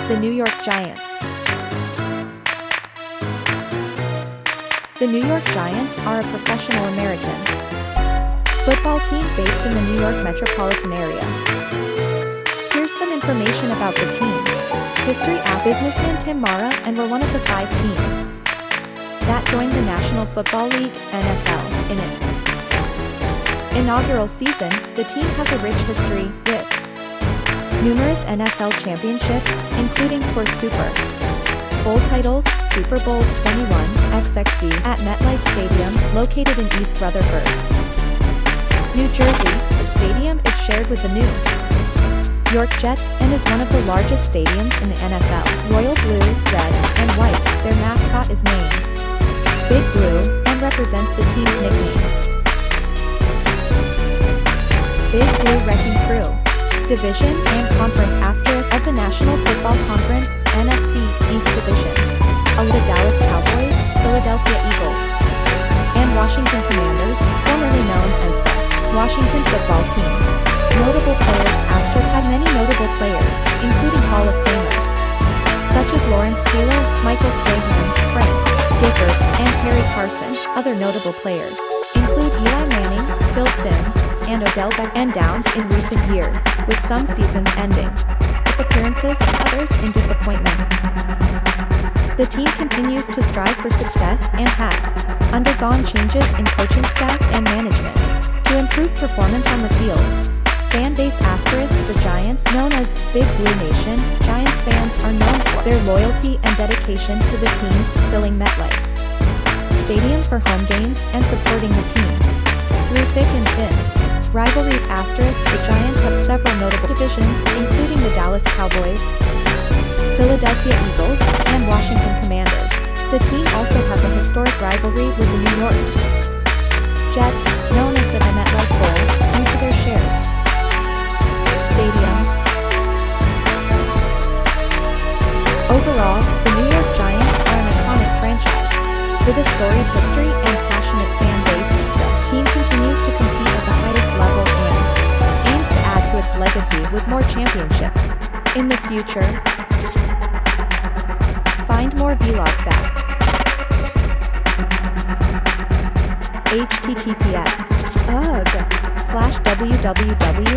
The New York Giants. The New York Giants are a professional American football team based in the New York metropolitan area. Here's some information about the team. History: businessman Tim Mara and were one of the 5 teams that joined the National Football League (NFL) in its inaugural season. The team has a rich history with numerous NFL championships, including 4 Super Bowl titles, Super Bowls 21, XXV, at MetLife Stadium, located in East Rutherford, New Jersey. The stadium is shared with the New York Jets and is one of the largest stadiums in the NFL. Royal blue, red, and white, their mascot is named Big Blue and represents the team's nickname, Big Blue Wrecking Crew. Division and Conference * of the National Football Conference, NFC East Division. The Dallas Cowboys, Philadelphia Eagles, and Washington Commanders, formerly known as the Washington Football Team. Notable players * had many notable players, including Hall of Famers, such as Lawrence Taylor, Michael Strahan, Frank Gifford, and Harry Carson. Other notable players include Eli Manning, Phil Simms, and Odell Beckham Downs in recent years, with some seasons ending with appearances, others in disappointment. The team continues to strive for success and has undergone changes in coaching staff and management to improve performance on the field. Fan base * the Giants, known as Big Blue Nation. Giants fans are known for their loyalty and dedication to the team, filling MetLife Stadium for home games and supporting the team through thick and thin. Rivalries * the Giants have several notable divisions, including the Dallas Cowboys, Philadelphia Eagles, and Washington Commanders. The team also has a historic rivalry with the New York Jets, known as the MetLife Bowl, due to their shared stadium. Overall, the New York Giants are an iconic franchise. With a storied history and passionate fan base, the team continues to compete at the highest level and aims to add to its legacy with more championships in the future. Find more vlogs at https://www.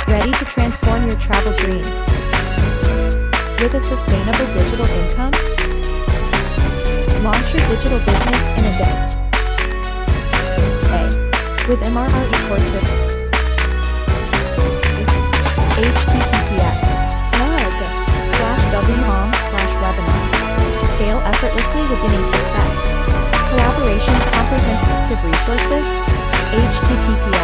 Ready to transform your travel dreams with a sustainable digital income? Launch your digital business in a day. With MRR courses. https://w.com/webinar. Scale effortlessly with Beginning Success. Collaborations, comprehensive resources. https